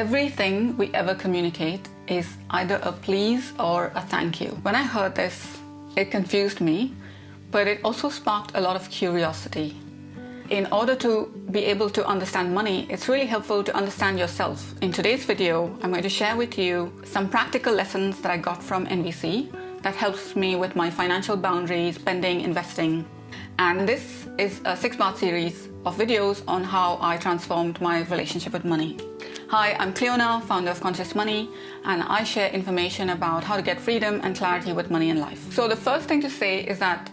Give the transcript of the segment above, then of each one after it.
Everything we ever communicate is either a please or a thank you. When I heard this, it confused me, but it also sparked a lot of curiosity. In order to be able to understand money, it's really helpful to understand yourself. In today's video, I'm going to share with you some practical lessons that I got from NVC that helps me with my financial boundaries, spending, investing. And this is a 6-part series of videos on how I transformed my relationship with money. Hi, I'm Cleona, founder of Conscious Money, and I share information about how to get freedom and clarity with money in life. So the first thing to say is that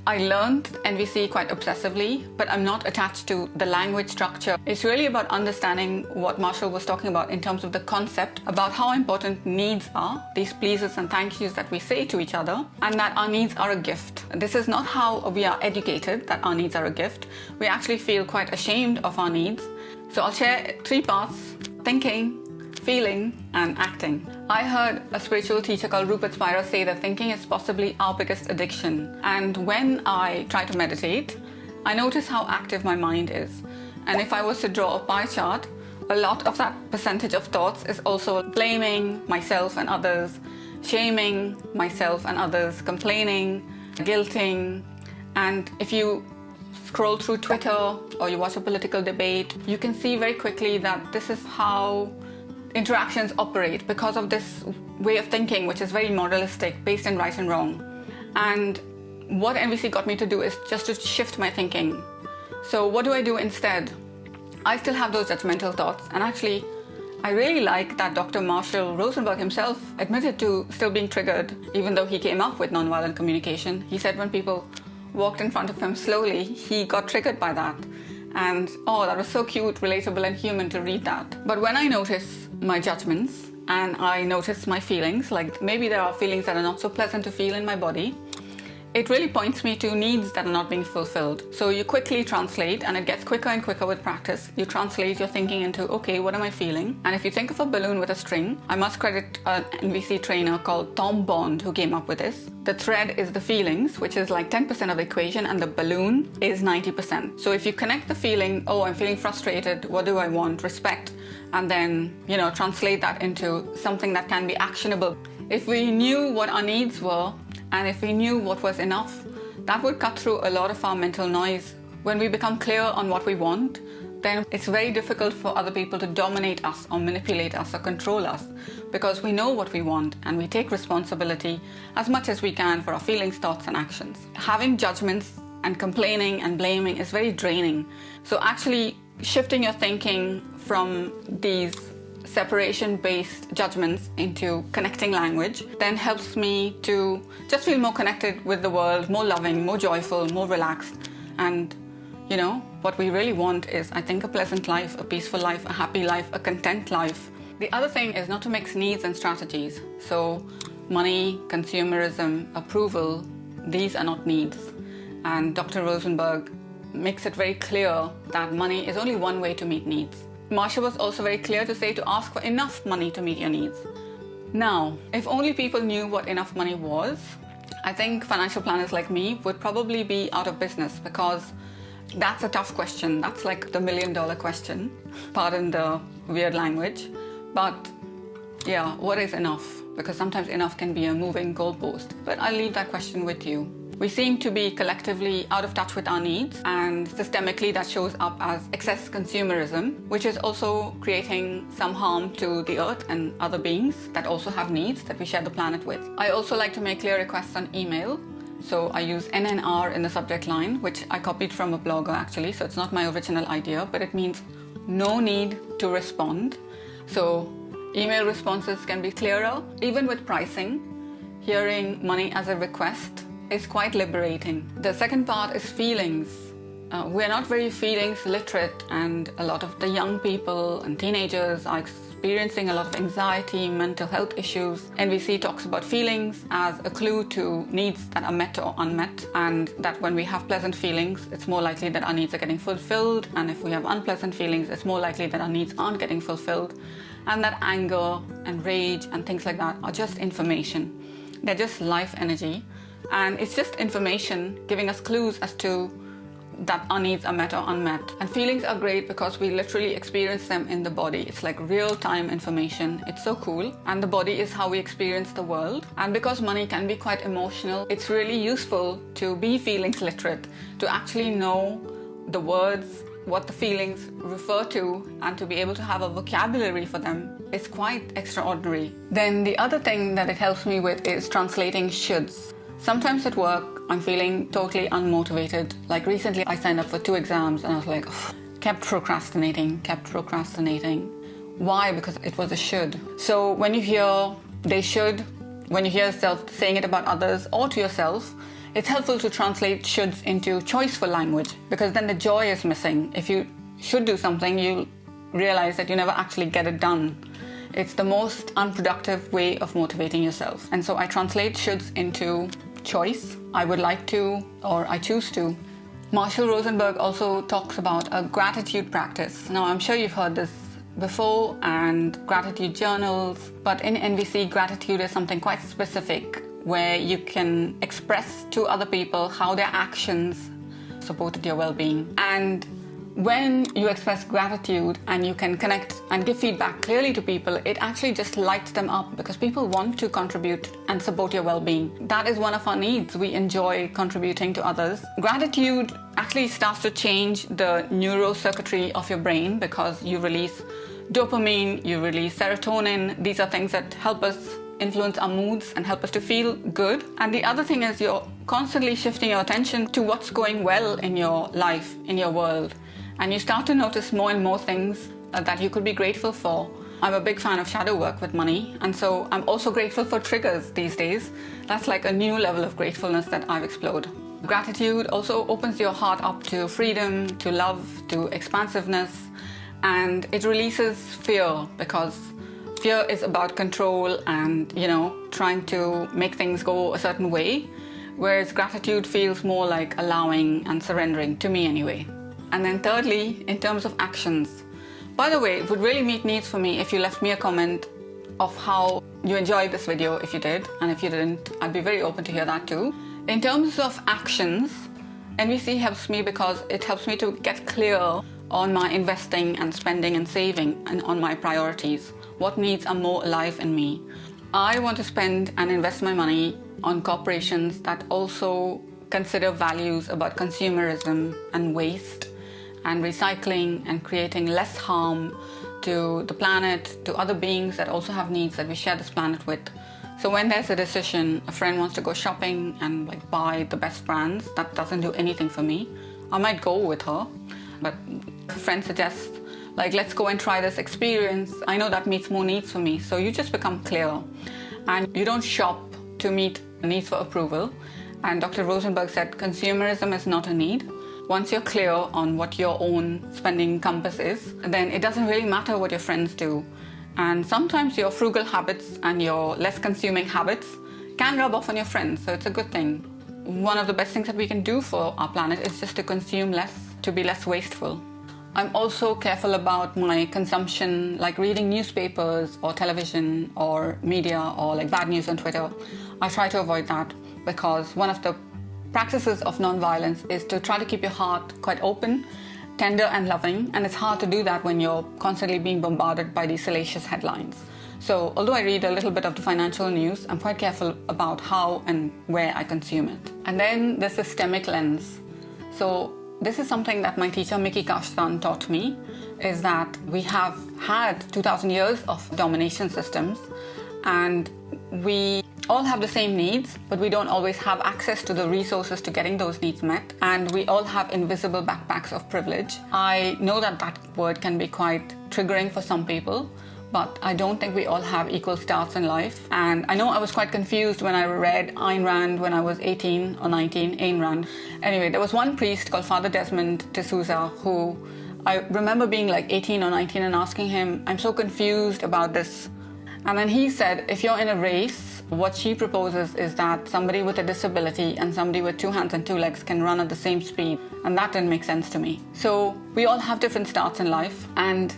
I learned NVC quite obsessively, but I'm not attached to the language structure. It's really about understanding what Marshall was talking about in terms of the concept about how important needs are, these pleases and thank yous that we say to each other, and that our needs are a gift. This is not how we are educated, that our needs are a gift. We actually feel quite ashamed of our needs. So I'll share 3 parts: thinking, feeling, and acting. I heard a spiritual teacher called Rupert Spira say that thinking is possibly our biggest addiction. And when I try to meditate, I notice how active my mind is. And if I was to draw a pie chart, a lot of that percentage of thoughts is also blaming myself and others, shaming myself and others, complaining, guilting. And if you scroll through Twitter or you watch a political debate, you can see very quickly that this is how interactions operate because of this way of thinking, which is very moralistic, based in right and wrong. And what NVC got me to do is just to shift my thinking. So what do I do instead? I still have those judgmental thoughts, and actually I really like that Dr. Marshall Rosenberg himself admitted to still being triggered, even though he came up with nonviolent communication. He said when people walked in front of him slowly, he got triggered by that. And oh, that was so cute, relatable, and human to read that. But when I notice my judgments and I notice my feelings, like maybe there are feelings that are not so pleasant to feel in my body, it really points me to needs that are not being fulfilled. So you quickly translate, and it gets quicker and quicker with practice. You translate your thinking into, okay, what am I feeling? And if you think of a balloon with a string, I must credit an NVC trainer called Tom Bond who came up with this. The thread is the feelings, which is like 10% of the equation, and the balloon is 90%. So if you connect the feeling, oh, I'm feeling frustrated, what do I want? Respect. And then, translate that into something that can be actionable. If we knew what our needs were, and if we knew what was enough, that would cut through a lot of our mental noise. When we become clear on what we want, then it's very difficult for other people to dominate us or manipulate us or control us, because we know what we want and we take responsibility as much as we can for our feelings, thoughts, and actions. Having judgments and complaining and blaming is very draining. So actually shifting your thinking from these separation-based judgments into connecting language then helps me to just feel more connected with the world, more loving, more joyful, more relaxed. And what we really want is, I think, a pleasant life, a peaceful life, a happy life, a content life. The other thing is not to mix needs and strategies. So money, consumerism, approval, these are not needs. And Dr. Rosenberg makes it very clear that money is only one way to meet needs. Marshall was also very clear to say to ask for enough money to meet your needs. Now, if only people knew what enough money was, I think financial planners like me would probably be out of business, because that's a tough question. That's like the $1 million question. Pardon the weird language. But yeah, what is enough? Because sometimes enough can be a moving goalpost. But I'll leave that question with you. We seem to be collectively out of touch with our needs, and systemically that shows up as excess consumerism, which is also creating some harm to the earth and other beings that also have needs that we share the planet with. I also like to make clear requests on email. So I use NNR in the subject line, which I copied from a blogger actually, so it's not my original idea, but it means no need to respond. So email responses can be clearer. Even with pricing, hearing money as a request is quite liberating. The second part is feelings. We're not very feelings literate, and a lot of the young people and teenagers are experiencing a lot of anxiety, mental health issues. NVC talks about feelings as a clue to needs that are met or unmet, and that when we have pleasant feelings, it's more likely that our needs are getting fulfilled, and if we have unpleasant feelings, it's more likely that our needs aren't getting fulfilled, and that anger and rage and things like that are just information. They're just life energy. And it's just information giving us clues as to that our needs are met or unmet. And feelings are great because we literally experience them in the body. It's like real-time information. It's so cool. And the body is how we experience the world. And because money can be quite emotional, it's really useful to be feelings literate, to actually know the words, what the feelings refer to, and to be able to have a vocabulary for them is quite extraordinary. Then the other thing that it helps me with is translating shoulds. Sometimes at work, I'm feeling totally unmotivated. Like recently, I signed up for 2 exams and I was like, kept procrastinating. Why? Because it was a should. So when you hear they should, when you hear yourself saying it about others or to yourself, it's helpful to translate shoulds into choiceful language, because then the joy is missing. If you should do something, you'll realize that you never actually get it done. It's the most unproductive way of motivating yourself. And so I translate shoulds into choice. I would like to, or I choose to. Marshall Rosenberg also talks about a gratitude practice. Now, I'm sure you've heard this before, and gratitude journals, but in NVC, gratitude is something quite specific where you can express to other people how their actions supported your well-being. And when you express gratitude and you can connect and give feedback clearly to people, it actually just lights them up, because people want to contribute and support your well-being. That is one of our needs. We enjoy contributing to others. Gratitude actually starts to change the neurocircuitry of your brain, because you release dopamine, you release serotonin. These are things that help us influence our moods and help us to feel good. And the other thing is you're constantly shifting your attention to what's going well in your life, in your world. And you start to notice more and more things that you could be grateful for. I'm a big fan of shadow work with money, and so I'm also grateful for triggers these days. That's like a new level of gratefulness that I've explored. Gratitude also opens your heart up to freedom, to love, to expansiveness, and it releases fear, because fear is about control and, trying to make things go a certain way, whereas gratitude feels more like allowing and surrendering, to me anyway. And then thirdly, in terms of actions. By the way, it would really meet needs for me if you left me a comment of how you enjoyed this video, if you did, and if you didn't, I'd be very open to hear that too. In terms of actions, NVC helps me because it helps me to get clear on my investing and spending and saving, and on my priorities. What needs are more alive in me. I want to spend and invest my money on corporations that also consider values about consumerism and waste and recycling and creating less harm to the planet, to other beings that also have needs that we share this planet with. So when there's a decision, a friend wants to go shopping and buy the best brands, that doesn't do anything for me. I might go with her, but if a friend suggests, let's go and try this experience, I know that meets more needs for me. So you just become clear, and you don't shop to meet needs for approval. And Dr. Rosenberg said consumerism is not a need. Once you're clear on what your own spending compass is, then it doesn't really matter what your friends do. And sometimes your frugal habits and your less consuming habits can rub off on your friends, so it's a good thing. One of the best things that we can do for our planet is just to consume less, to be less wasteful. I'm also careful about my consumption, like reading newspapers or television or media or bad news on Twitter. I try to avoid that, because one of the practices of nonviolence is to try to keep your heart quite open, tender and loving, and it's hard to do that when you're constantly being bombarded by these salacious headlines. So although I read a little bit of the financial news, I'm quite careful about how and where I consume it. And then the systemic lens. So this is something that my teacher Miki Kashtan taught me, is that we have had 2,000 years of domination systems, and we all have the same needs, but we don't always have access to the resources to getting those needs met, and we all have invisible backpacks of privilege. I know that that word can be quite triggering for some people, but I don't think we all have equal starts in life. And I know I was quite confused when I read Ayn Rand when I was 18 or 19, Ayn Rand. Anyway, there was one priest called Father Desmond D'Souza who I remember being 18 or 19 and asking him, I'm so confused about this. And then he said, if you're in a race, what she proposes is that somebody with a disability and somebody with 2 hands and 2 legs can run at the same speed. And that didn't make sense to me. So we all have different starts in life. And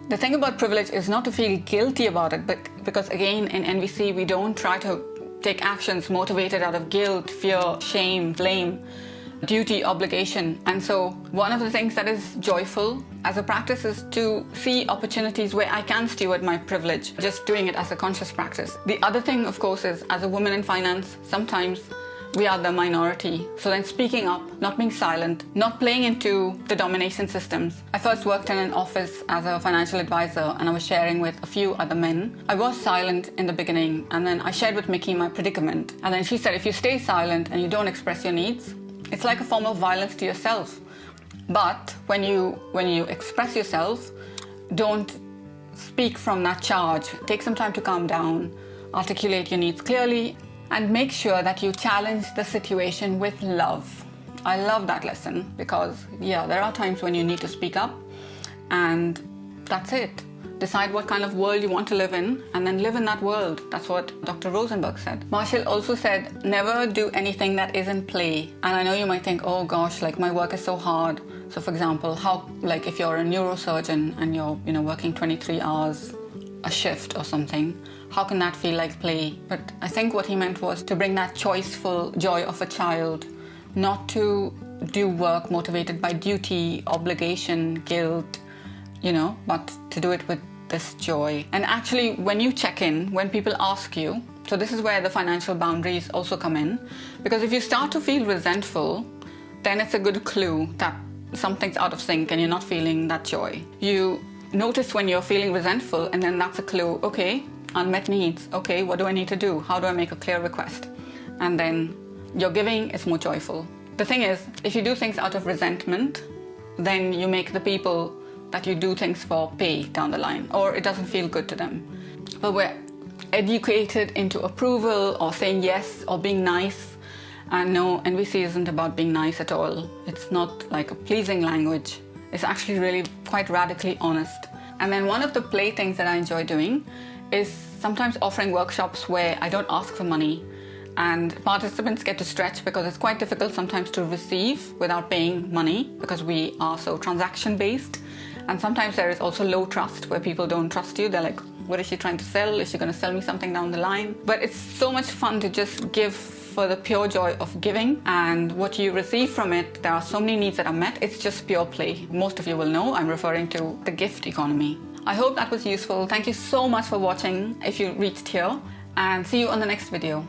the thing about privilege is not to feel guilty about it, but because again, in NVC, we don't try to take actions motivated out of guilt, fear, shame, blame. duty, obligation. And so one of the things that is joyful as a practice is to see opportunities where I can steward my privilege, just doing it as a conscious practice. The other thing, of course, is as a woman in finance, sometimes we are the minority. So then speaking up, not being silent, not playing into the domination systems. I first worked in an office as a financial advisor, and I was sharing with a few other men. I was silent in the beginning, and then I shared with Mickey my predicament. And then she said, if you stay silent and you don't express your needs, it's like a form of violence to yourself. But when you express yourself, don't speak from that charge. Take some time to calm down, articulate your needs clearly, and make sure that you challenge the situation with love. I love that lesson because, yeah, there are times when you need to speak up, and that's it. Decide what kind of world you want to live in and then live in that world. That's what Dr. Rosenberg said. Marshall also said, never do anything that isn't play. And I know you might think, oh gosh, like my work is so hard. So for example, like if you're a neurosurgeon and you're working 23 hours a shift or something, how can that feel like play? But I think what he meant was to bring that choiceful joy of a child, not to do work motivated by duty, obligation, guilt, but to do it with this joy. And actually, when you check in, when people ask you, so this is where the financial boundaries also come in, because if you start to feel resentful, then it's a good clue that something's out of sync and you're not feeling that joy. You notice when you're feeling resentful, and then that's a clue, okay, unmet needs, okay, what do I need to do? How do I make a clear request? And then your giving is more joyful. The thing is, if you do things out of resentment, then you make the people that you do things for pay down the line, or it doesn't feel good to them. But we're educated into approval or saying yes or being nice. And no, NVC isn't about being nice at all. It's not like a pleasing language. It's actually really quite radically honest. And then one of the play things that I enjoy doing is sometimes offering workshops where I don't ask for money, and participants get to stretch because it's quite difficult sometimes to receive without paying money because we are so transaction based. And sometimes there is also low trust where people don't trust you. They're like, what is she trying to sell? Is she going to sell me something down the line? But it's so much fun to just give for the pure joy of giving, and what you receive from it, there are so many needs that are met. It's just pure play. Most of you will know I'm referring to the gift economy. I hope that was useful. Thank you so much for watching if you reached here, and see you on the next video.